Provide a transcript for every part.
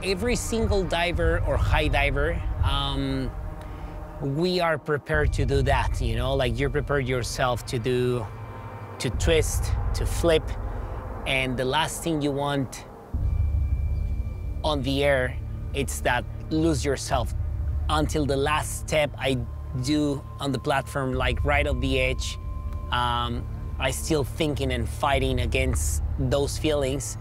every single diver or high diver, we are prepared to do that, you know? Like, you're prepared yourself to twist, to flip, and the last thing you want on the air, it's that lose yourself. Until the last step I do on the platform, like right off the edge, I still thinking and fighting against those feelings,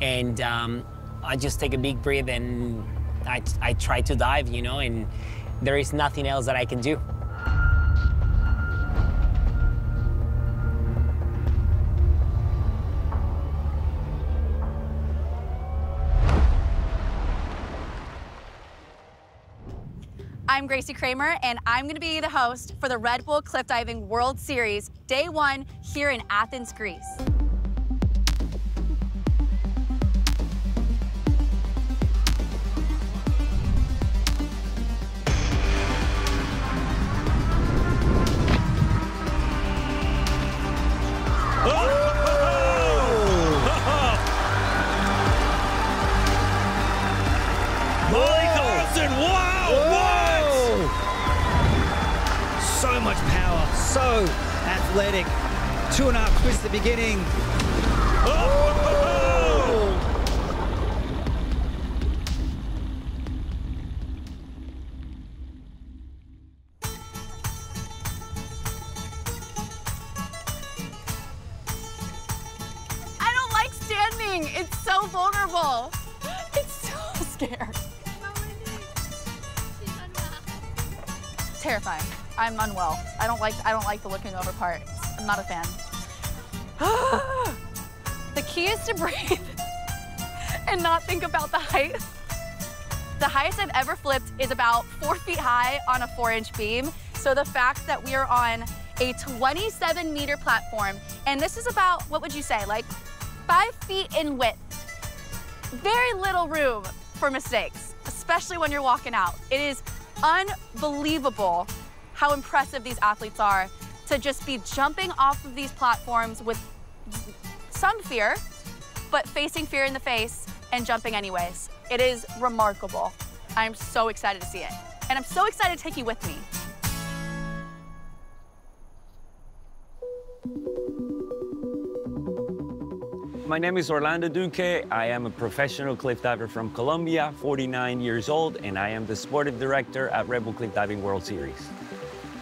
and I just take a big breath and I try to dive, you know, and there is nothing else that I can do. I'm Gracie Kramer, and I'm going to be the host for the Red Bull Cliff Diving World Series, Day 1 here in Athens, Greece. So much power, so athletic. 2.5 twists at the beginning. I don't like standing. It's so vulnerable. It's so scary. Terrifying. I'm unwell. I don't like the looking over part. I'm not a fan. The key is to breathe and not think about the height. The highest I've ever flipped is about 4 feet high on a 4-inch beam. So the fact that we are on a 27-meter platform, and this is about, what would you say, like 5 feet in width. Very little room for mistakes, especially when you're walking out. It is unbelievable how impressive these athletes are to just be jumping off of these platforms with some fear, but facing fear in the face and jumping anyways. It is remarkable. I'm so excited to see it. And I'm so excited to take you with me. My name is Orlando Duque. I am a professional cliff diver from Colombia, 49 years old, and I am the sportive director at Red Bull Cliff Diving World Series.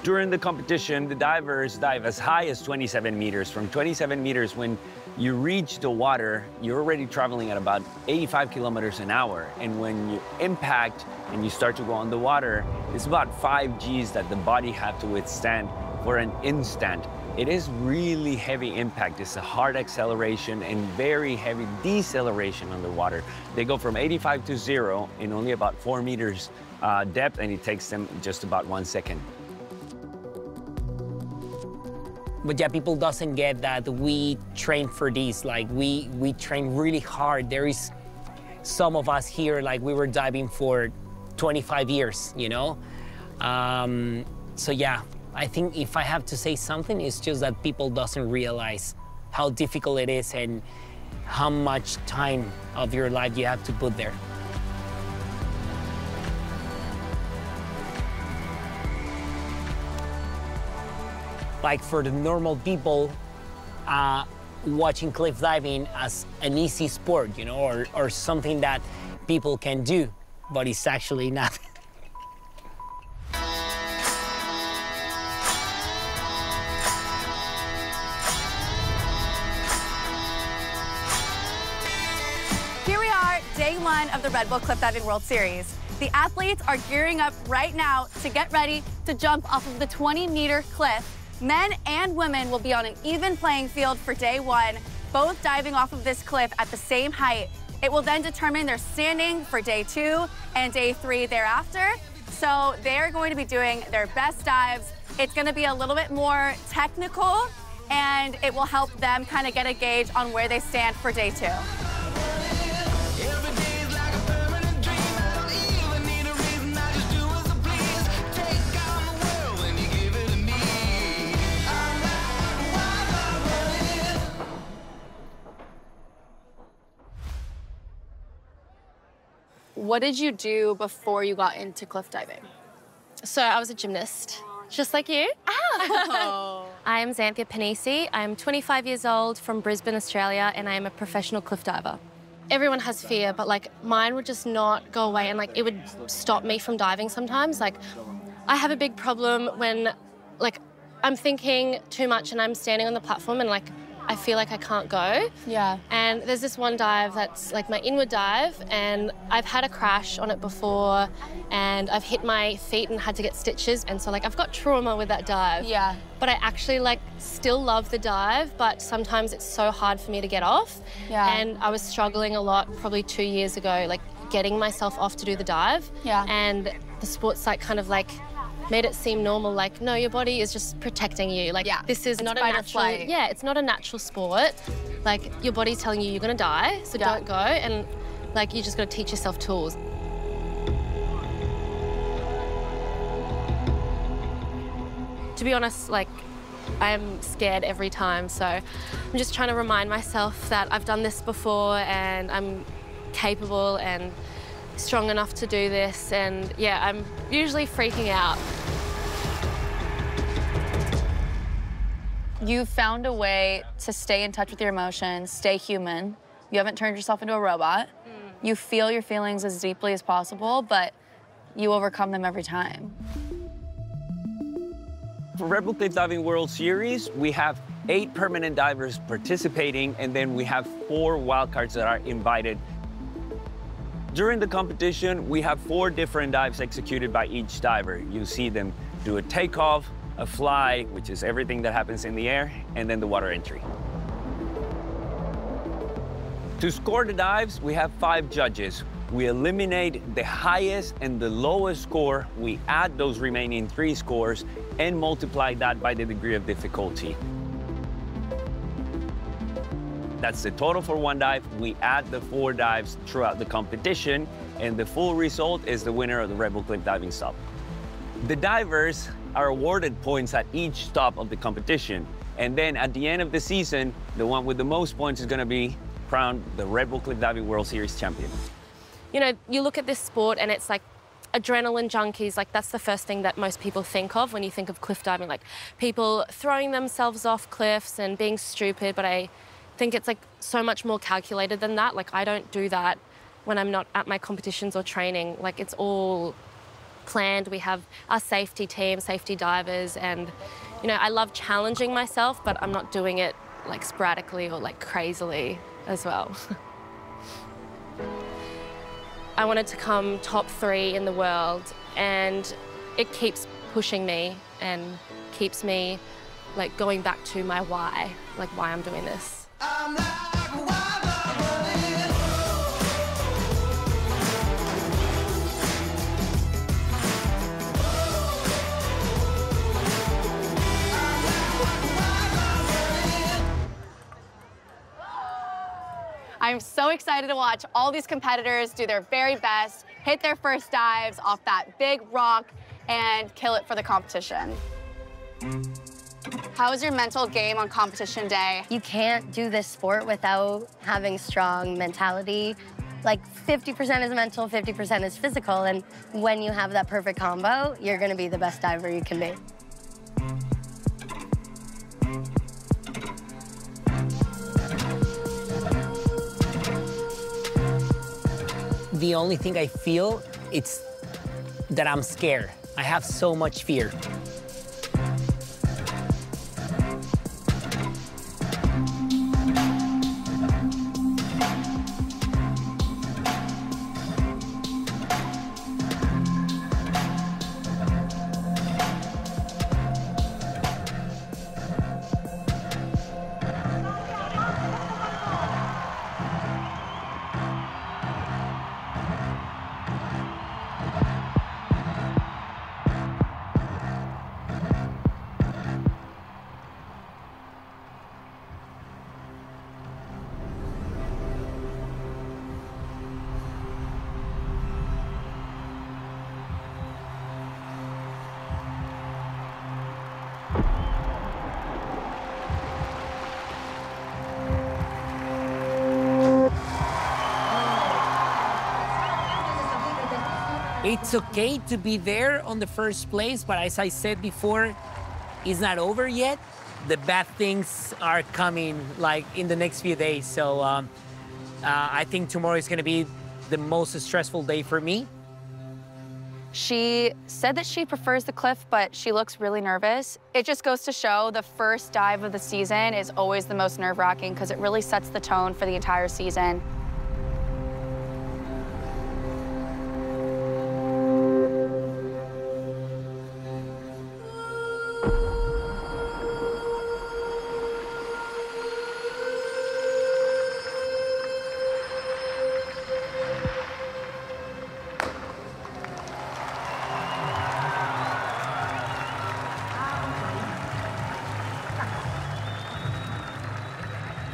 During the competition, the divers dive as high as 27 meters. From 27 meters, when you reach the water, you're already traveling at about 85 kilometers an hour. And when you impact and you start to go on the water, it's about 5 Gs that the body have to withstand for an instant. It is really heavy impact. It's a hard acceleration and very heavy deceleration underwater. They go from 85 to 0 in only about 4 meters depth, and it takes them just about 1 second. But yeah, people doesn't get that we train for this. Like, we train really hard. There is some of us here, like, we were diving for 25 years, you know? So yeah, I think if I have to say something, it's just that people doesn't realize how difficult it is and how much time of your life you have to put there. Like, for the normal people, watching cliff diving as an easy sport, you know, or something that people can do, but it's actually not. Here we are, day 1 of the Red Bull Cliff Diving World Series. The athletes are gearing up right now to get ready to jump off of the 20-meter cliff. Men and women will be on an even playing field for day 1, both diving off of this cliff at the same height. It will then determine their standing for day 2 and day 3 thereafter. So they're going to be doing their best dives. It's going to be a little bit more technical, and it will help them kind of get a gauge on where they stand for day 2. What did you do before you got into cliff diving? So I was a gymnast, just like you. Oh. I am Xantheia Pennisi. I'm 25 years old from Brisbane, Australia, and I am a professional cliff diver. Everyone has fear, but like mine would just not go away, and like it would stop me from diving sometimes. Like I have a big problem when like I'm thinking too much and I'm standing on the platform and like I feel like I can't go. Yeah. And there's this one dive that's like my inward dive, and I've had a crash on it before, and I've hit my feet and had to get stitches, and so like I've got trauma with that dive. Yeah. But I actually like still love the dive, but sometimes it's so hard for me to get off. Yeah. And I was struggling a lot probably 2 years ago, like getting myself off to do the dive. Yeah. And the sports site kind of like made it seem normal, like, no, your body is just protecting you. Like, yeah. this is not a natural, flight. yeah, it's not a natural sport. Like, your body's telling you you're gonna die, so don't go, and like, you just gotta teach yourself tools. To be honest, like, I'm scared every time, so I'm just trying to remind myself that I've done this before and I'm capable and strong enough to do this, and yeah, I'm usually freaking out. You've found a way to stay in touch with your emotions, stay human. You haven't turned yourself into a robot. You feel your feelings as deeply as possible, but you overcome them every time. For Red Bull Cliff Diving World Series, we have 8 permanent divers participating, and then we have 4 wildcards that are invited. During the competition, we have 4 different dives executed by each diver. You see them do a takeoff, a fly, which is everything that happens in the air, and then the water entry. To score the dives, we have 5 judges. We eliminate the highest and the lowest score. We add those remaining 3 scores and multiply that by the degree of difficulty. That's the total for one dive. We add the 4 dives throughout the competition, and the full result is the winner of the Red Bull Cliff Diving stop. The divers are awarded points at each stop of the competition, and then at the end of the season, the one with the most points is gonna be crowned the Red Bull Cliff Diving World Series champion. You know, you look at this sport and it's like adrenaline junkies, like that's the first thing that most people think of when you think of cliff diving, like people throwing themselves off cliffs and being stupid, but I think it's like so much more calculated than that. Like I don't do that when I'm not at my competitions or training. Like it's all planned. We have our safety team, safety divers, and you know, I love challenging myself, but I'm not doing it like sporadically or like crazily as well. I wanted to come top 3 in the world, and it keeps pushing me and keeps me like going back to my why, like why I'm doing this. I'm so excited to watch all these competitors do their very best, hit their first dives off that big rock, and kill it for the competition. How is your mental game on competition day? You can't do this sport without having strong mentality. Like 50% is mental, 50% is physical, and when you have that perfect combo, you're gonna be the best diver you can be. The only thing I feel, it's that I'm scared. I have so much fear. It's okay to be there on the first place, but as I said before, it's not over yet. The bad things are coming like in the next few days. So I think tomorrow is gonna be the most stressful day for me. She said that she prefers the cliff, but she looks really nervous. It just goes to show the first dive of the season is always the most nerve-wracking because it really sets the tone for the entire season.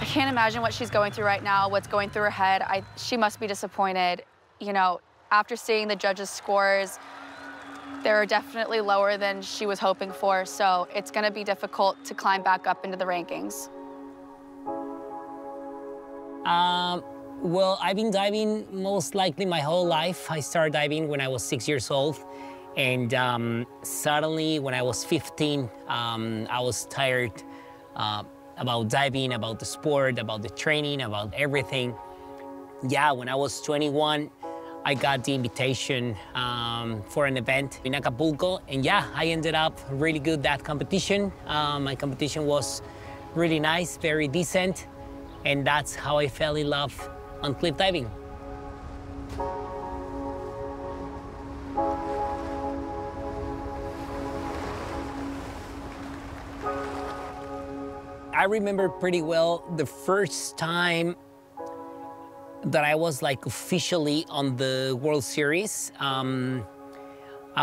I can't imagine what she's going through right now, what's going through her head. She must be disappointed. You know, after seeing the judges' scores, they're definitely lower than she was hoping for, so it's gonna be difficult to climb back up into the rankings. Well, I've been diving most likely my whole life. I started diving when I was 6 years old. And suddenly, when I was 15, I was tired about diving, about the sport, about the training, about everything. Yeah, when I was 21, I got the invitation for an event in Acapulco. And yeah, I ended up really good at that competition. My competition was really nice, very decent. And that's how I fell in love on cliff diving. I remember pretty well the first time that I was like officially on the World Series. I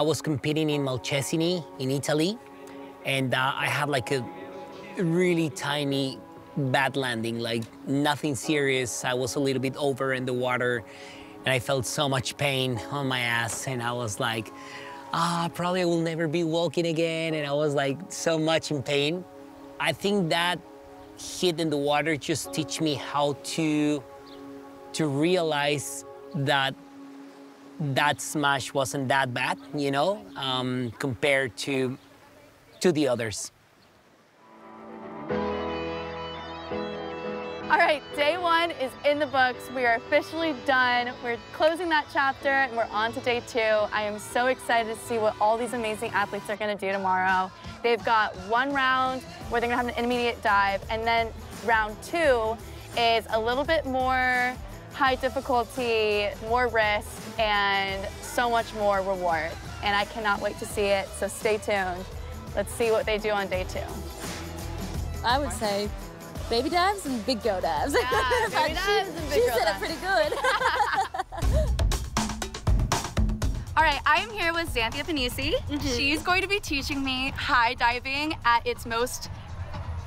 was competing in Malcesini in Italy, and I had like a really tiny bad landing, like nothing serious. I was a little bit over in the water, and I felt so much pain on my ass, and I was like, probably I will never be walking again, and I was like so much in pain. I think that hit in the water just teach me how to realize that that smash wasn't that bad, you know, compared to the others. All right, day one is in the books. We are officially done. We're closing that chapter and we're on to day two. I am so excited to see what all these amazing athletes are gonna do tomorrow. They've got one round where they're gonna have an intermediate dive, and then round two is a little bit more high difficulty, more risk, and so much more reward. And I cannot wait to see it, so stay tuned. Let's see what they do on day two. I would say baby dives and big go dives. Yeah, baby dives and big she girl said dives. it pretty good. All right, I am here with Xantheia Pennisi. She's going to be teaching me high diving at its most,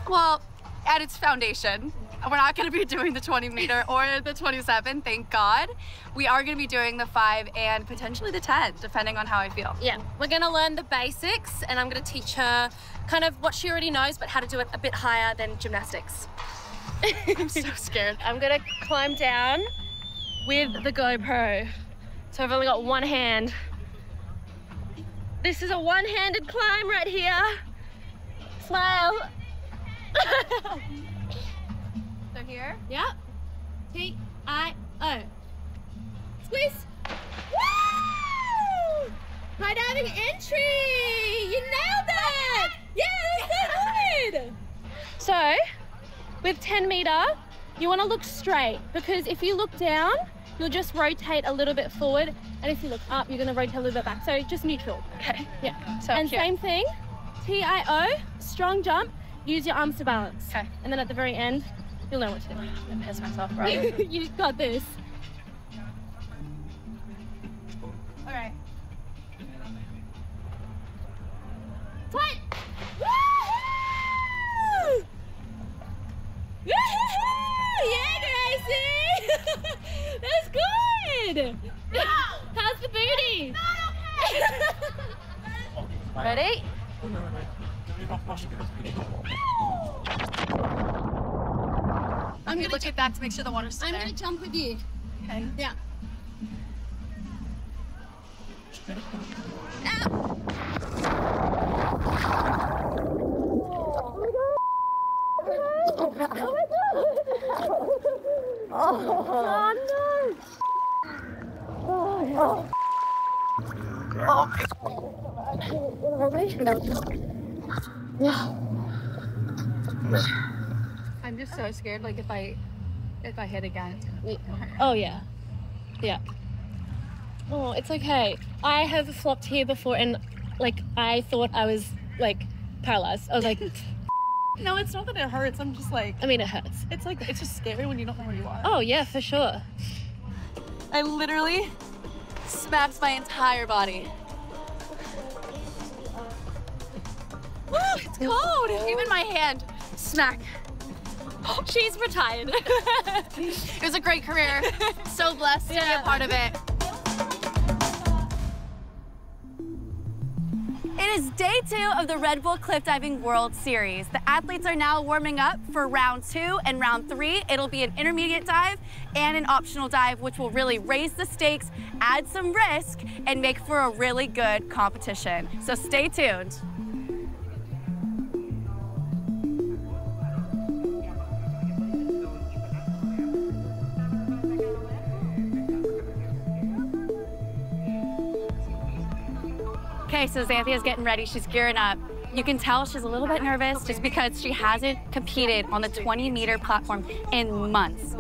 well, at its foundation. We're not gonna be doing the 20 meter or the 27, thank God. We are gonna be doing the 5 and potentially the 10, depending on how I feel. Yeah, we're gonna learn the basics, and I'm gonna teach her kind of what she already knows, but how to do it a bit higher than gymnastics. I'm so scared. I'm gonna climb down with the GoPro. So I've only got one hand. This is a one-handed climb right here. Smile. So here? Yep. T-I-O. Squeeze. Woo! High diving entry! You nailed that! Yeah, that's so good! So, with 10 meter, you want to look straight, because if you look down, you'll just rotate a little bit forward, and if you look up, you're going to rotate a little bit back. So just neutral. Okay. Yeah. So and here. same thing, T-I-O, strong jump, use your arms to balance. Okay. And then at the very end, you'll know what to do. I'm gonna piss myself, bro. You got this. All right. Tight. Woo! Yeah, Gracie! That's good! No! How's the booty? Not okay! Ready? I'm gonna look at that to make sure the water's still I'm there. gonna jump with you. Okay. Yeah. I'm just so scared, like if I hit again. Oh yeah. Yeah. Oh, it's okay. I have flopped here before and like I thought I was like paralyzed. I was like No, it's not that it hurts. I'm just like, I mean it hurts. it's like, it's just scary when you don't know where you are. Oh yeah, for sure. I literally smacked my entire body. Woo, it's cold. Even my hand, smack. She's retired. It was a great career. So blessed to be a part of it. It is day 2 of the Red Bull Cliff Diving World Series. The athletes are now warming up for round 2 and round 3. It'll be an intermediate dive and an optional dive, which will really raise the stakes, add some risk, and make for a really good competition. So stay tuned. Okay, so Xantheia's getting ready. She's gearing up. You can tell she's a little bit nervous just because she hasn't competed on the 20-meter platform in months.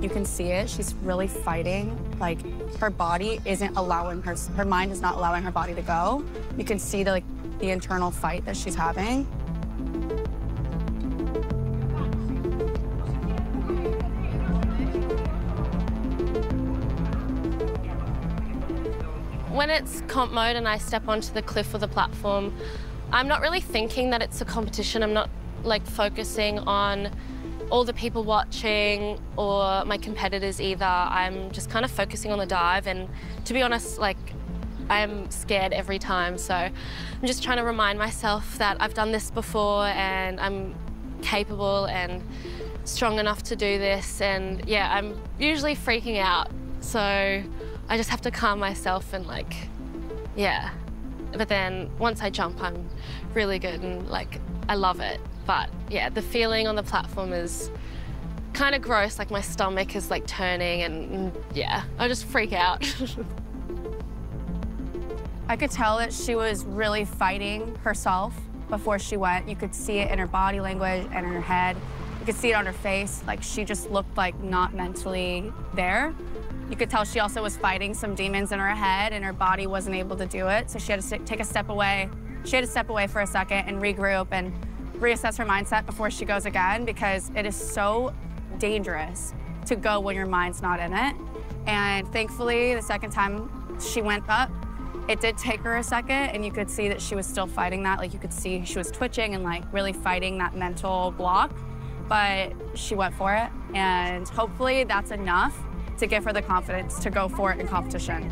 You can see it. She's really fighting. Like, her body isn't allowing her mind is not allowing her body to go. You can see the internal fight that she's having. When it's comp mode and I step onto the cliff or the platform, I'm not really thinking that it's a competition. I'm not like focusing on all the people watching or my competitors either. I'm just kind of focusing on the dive, and to be honest, like, I'm scared every time, so I'm just trying to remind myself that I've done this before and I'm capable and strong enough to do this. And yeah, I'm usually freaking out, so I just have to calm myself and like, yeah. But then once I jump, I'm really good and like, I love it. But yeah, the feeling on the platform is kind of gross, like my stomach is like turning and yeah, I just freak out. I could tell that she was really fighting herself before she went. You could see it in her body language and in her head. You could see it on her face. Like, she just looked like not mentally there. You could tell she also was fighting some demons in her head and her body wasn't able to do it. So she had to take a step away. She had to step away for a second and regroup and reassess her mindset before she goes again, because it is so dangerous to go when your mind's not in it. And thankfully, the second time she went up, it did take her a second, and you could see that she was still fighting that. Like, you could see she was twitching and like really fighting that mental block, but she went for it. And hopefully that's enough to give her the confidence to go for it in competition.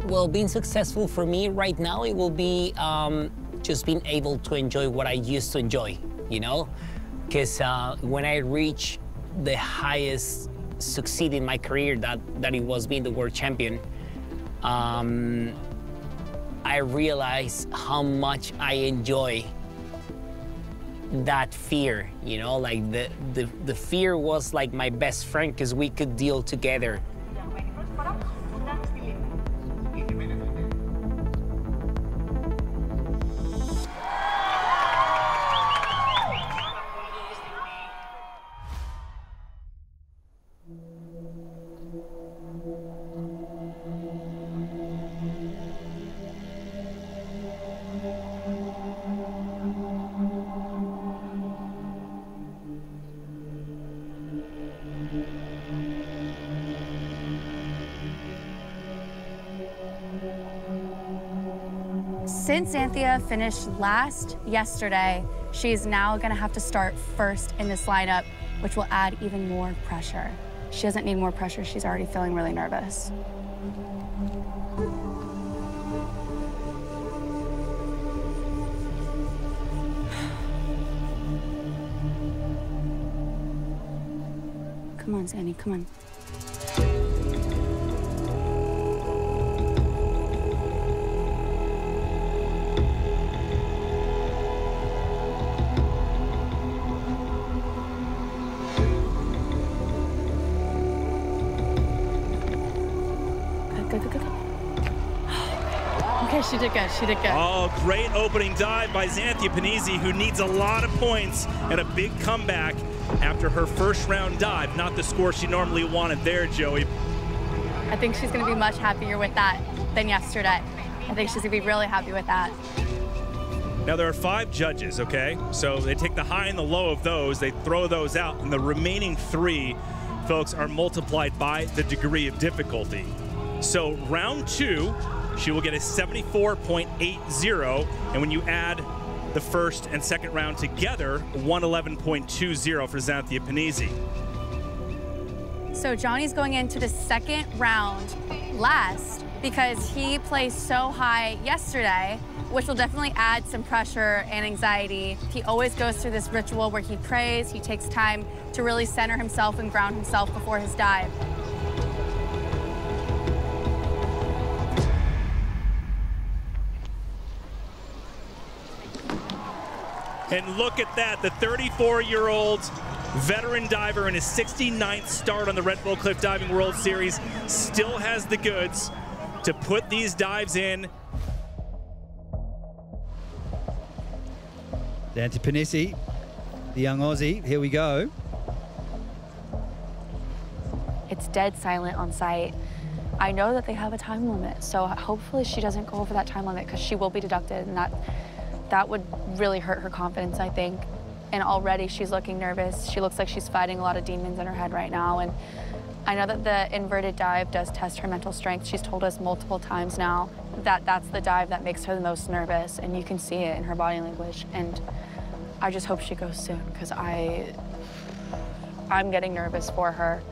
Well, being successful for me right now, it will be just being able to enjoy what I used to enjoy, you know? Because when I reach the highest succeed in my career, that it was being the world champion, I realized how much I enjoy that fear, you know? Like, the fear was like my best friend, because we could deal together. Since Xantheia finished last yesterday, she's now gonna have to start first in this lineup, which will add even more pressure. She doesn't need more pressure, she's already feeling really nervous. Come on, Zanny, come on. Good. Okay, she did good. Oh, great opening dive by Xantheia Pennisi, who needs a lot of points and a big comeback after her first round dive. Not the score she normally wanted there, Joey. I think she's gonna be much happier with that than yesterday. I think she's gonna be really happy with that. Now there are 5 judges, okay? So they take the high and the low of those, they throw those out, and the remaining 3, folks, are multiplied by the degree of difficulty. So round 2, she will get a 74.80, and when you add the first and second round together, 111.20 for Xantheia Pennisi. So Johnny's going into the second round last because he placed so high yesterday, which will definitely add some pressure and anxiety. He always goes through this ritual where he prays, he takes time to really center himself and ground himself before his dive. And look at that, the 34-year-old veteran diver in his 69th start on the Red Bull Cliff Diving World Series still has the goods to put these dives in. Xantheia Pennisi, the young Aussie, here we go. It's dead silent on site. I know that they have a time limit, so hopefully she doesn't go over that time limit because she will be deducted, and that would really hurt her confidence, I think. And already she's looking nervous. She looks like she's fighting a lot of demons in her head right now. And I know that the inverted dive does test her mental strength. She's told us multiple times now that that's the dive that makes her the most nervous, and you can see it in her body language. And I just hope she goes soon, because I'm getting nervous for her.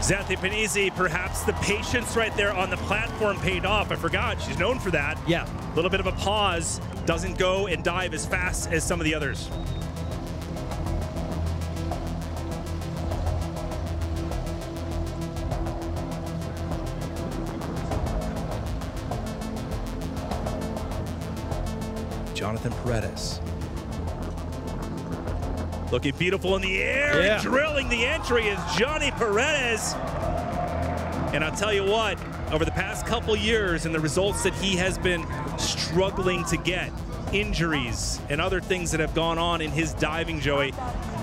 Xantheia Pennisi, perhaps the patience right there on the platform paid off. I forgot, she's known for that. Yeah. A little bit of a pause, doesn't go and dive as fast as some of the others. Jonathan Paredes. Looking beautiful in the air, yeah. Drilling the entry is Johnny Paredes. And I'll tell you what, over the past couple years and the results that he has been struggling to get, injuries and other things that have gone on in his diving, Joey,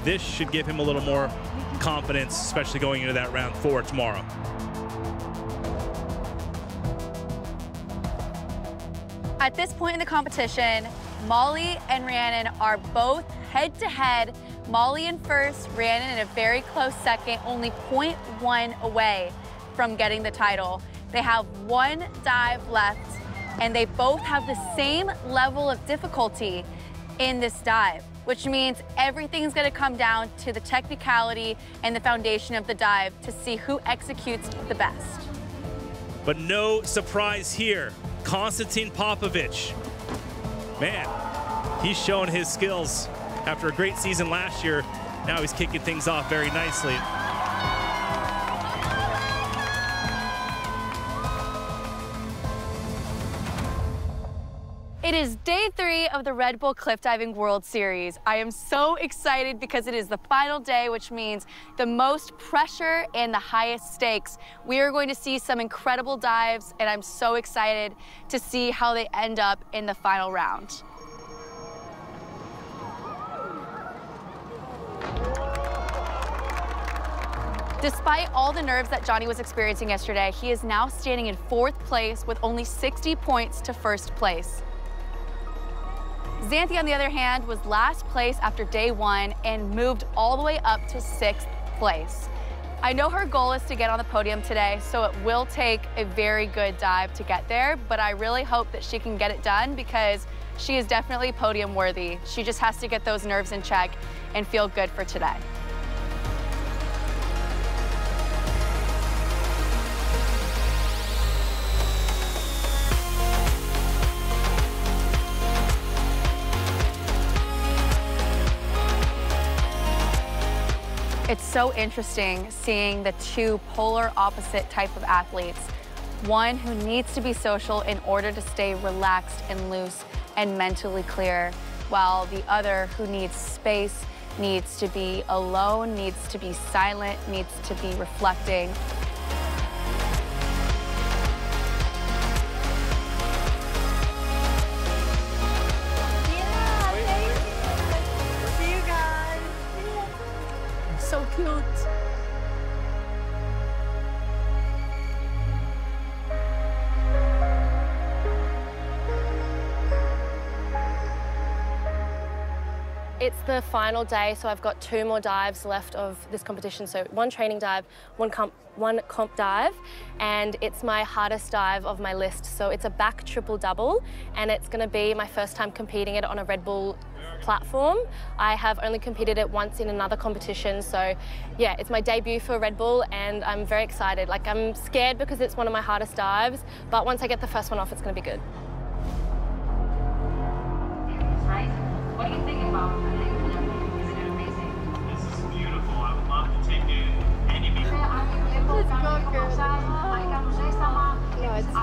this should give him a little more confidence, especially going into that round 4 tomorrow. At this point in the competition, Molly and Rhiannon are both head-to-head. Molly in first, Rhiannon in a very close second, only 0.1 away from getting the title. They have 1 dive left, and they both have the same level of difficulty in this dive, which means everything's gonna come down to the technicality and the foundation of the dive to see who executes the best. But no surprise here. Konstantin Popovic. Man, he's shown his skills after a great season last year. Now he's kicking things off very nicely. It is day 3 of the Red Bull Cliff Diving World Series. I am so excited because it is the final day, which means the most pressure and the highest stakes. We are going to see some incredible dives, and I'm so excited to see how they end up in the final round. Despite all the nerves that Johnny was experiencing yesterday, he is now standing in 4th place with only 60 points to 1st place. Xantheia, on the other hand, was last place after day 1 and moved all the way up to 6th place. I know her goal is to get on the podium today, so it will take a very good dive to get there, but I really hope that she can get it done because she is definitely podium worthy. She just has to get those nerves in check and feel good for today. It's so interesting seeing the two polar opposite type of athletes. One who needs to be social in order to stay relaxed and loose and mentally clear, while the other who needs space, needs to be alone, needs to be silent, needs to be reflecting. So cute. It's the final day, so I've got 2 more dives left of this competition. So 1 training dive, one comp dive, and it's my hardest dive of my list. So it's a back triple double, and it's gonna be my first time competing it on a Red Bull platform. I have only competed it once in another competition, so yeah, it's my debut for Red Bull, and I'm very excited. Like, I'm scared because it's one of my hardest dives, but once I get the first one off, it's gonna be good. What do you think about it? Isn't it amazing? This is beautiful. I would love to take it any meeting. Let's go, girl. No, it's so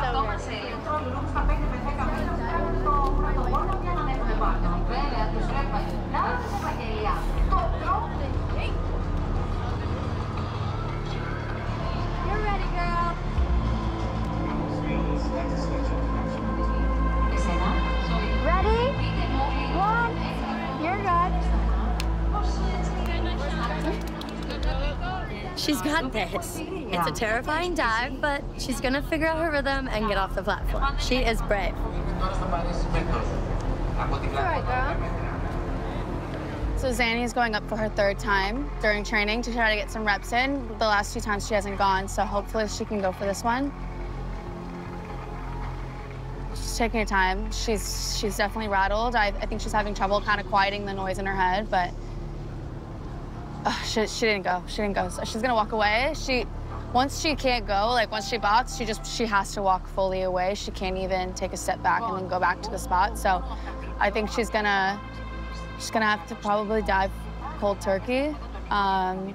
You're ready, girl. Ready? 1. You're good. She's got this. It's a terrifying dive, but she's gonna figure out her rhythm and get off the platform. She is brave. It's all right, girl. So Xantheia is going up for her 3rd time during training to try to get some reps in. The last 2 times she hasn't gone, so hopefully she can go for this one. She's taking her time. She's definitely rattled. I think she's having trouble kind of quieting the noise in her head, but she didn't go. She didn't go. So she's gonna walk away. Once she can't go, like once she bots, she has to walk fully away. She can't even take a step back and then go back to the spot. So I think she's gonna have to probably dive cold turkey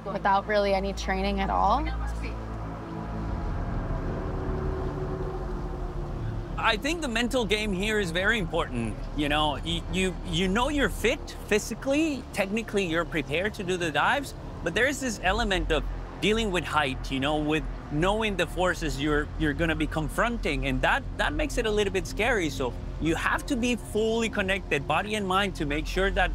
without really any training at all. I think the mental game here is very important. You know, you know you're fit physically, technically you're prepared to do the dives, but there's this element of dealing with height, you know, with knowing the forces you're gonna be confronting, and that makes it a little bit scary. So you have to be fully connected, body and mind, to make sure that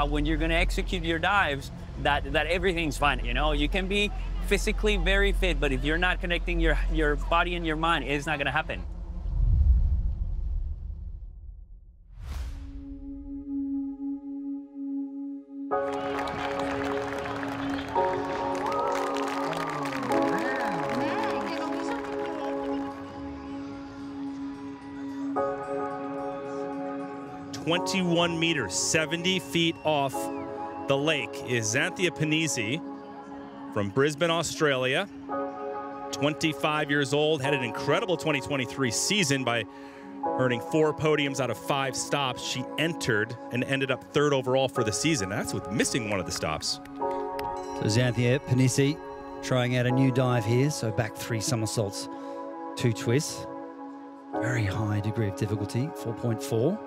when you're gonna execute your dives, that everything's fine. You know, you can be physically very fit, but if you're not connecting your body and your mind, it's not gonna happen. "21 meters, 70 feet off the lake is Xantheia Pennisi from Brisbane, Australia. 25 years old, had an incredible 2023 season by earning 4 podiums out of 5 stops. She entered and ended up 3rd overall for the season. That's with missing one of the stops. So Xantheia Pennisi trying out a new dive here. So back 3 somersaults, 2 twists. Very high degree of difficulty, 4.4.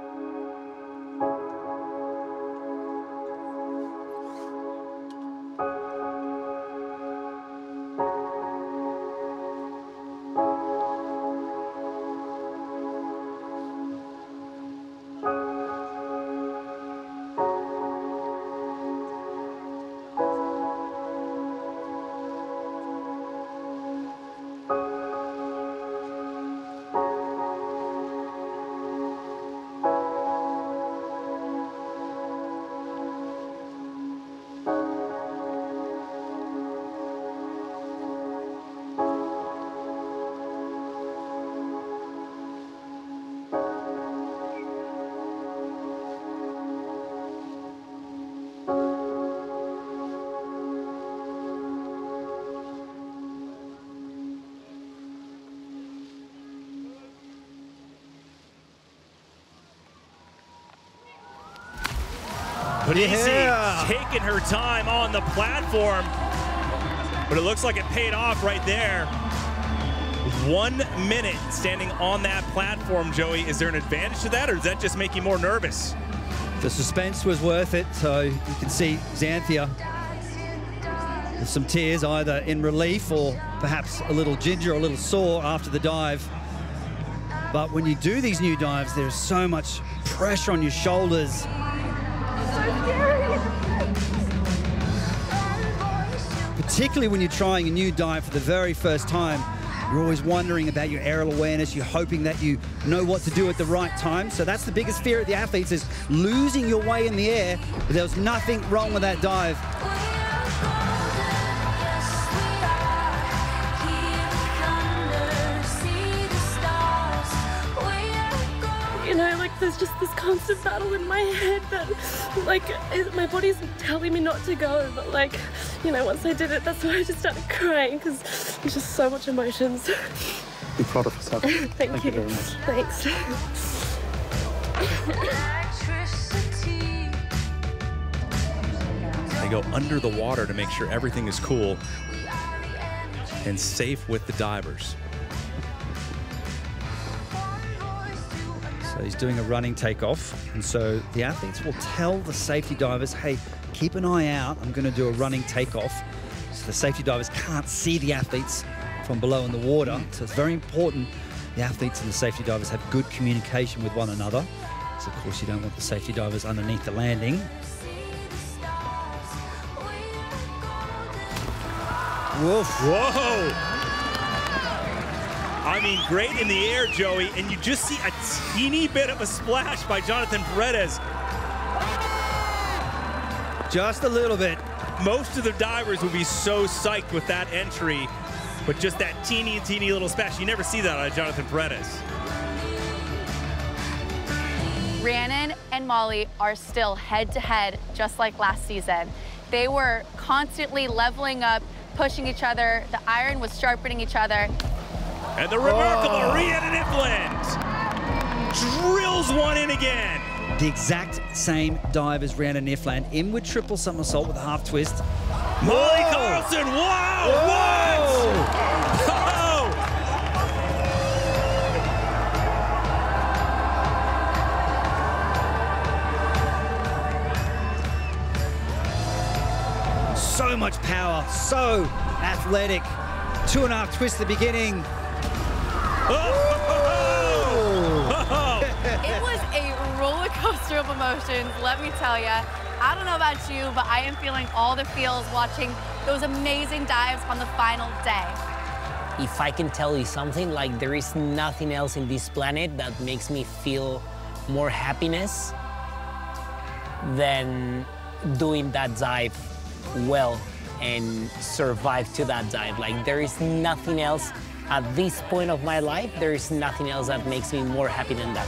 Pennisi taking her time on the platform, but it looks like it paid off right there. 1 minute standing on that platform, Joey. Is there an advantage to that, or does that just make you more nervous? The suspense was worth it, so you can see Xantheia with some tears, either in relief or perhaps a little ginger or a little sore after the dive. But when you do these new dives, there's so much pressure on your shoulders. So scary. Particularly when you're trying a new dive for the very first time. You're always wondering about your aerial awareness. You're hoping that you know what to do at the right time. So that's the biggest fear of the athletes, is losing your way in the air. But there was nothing wrong with that dive. You know, like, there's just this constant battle in my head that, like, my body's telling me not to go, but, like, you know, once I did it, that's when I just started crying, because there's just so much emotions. Be proud of yourself. Thank you very much. Thanks. They go under the water to make sure everything is cool and safe with the divers. So he's doing a running takeoff, and so the athletes will tell the safety divers, hey, keep an eye out, I'm going to do a running takeoff. So the safety divers can't see the athletes from below in the water, so it's very important the athletes and the safety divers have good communication with one another. So of course you don't want the safety divers underneath the landing. Woof. Whoa! I mean, great in the air, Joey, and you just see a teeny bit of a splash by Jonathan Paredes. Just a little bit. Most of the divers would be so psyched with that entry, but just that teeny little splash. You never see that out of Jonathan Paredes. Rhiannon and Molly are still head-to-head, just like last season. They were constantly leveling up, pushing each other. The iron was sharpening each other. And the remarkable Rhiannon Ifland drills one in again. The exact same dive as Rhiannon Ifland, inward triple somersault with a half twist. Molly Carlson, wow! What? Oh! So much power, so athletic. 2.5 twists at the beginning. It was a roller coaster of emotions, let me tell you. I don't know about you, but I am feeling all the feels watching those amazing dives on the final day. If I can tell you something, like, there is nothing else in this planet that makes me feel more happiness than doing that dive well and survive to that dive. Like, there is nothing else at this point of my life, there is nothing else that makes me more happy than that.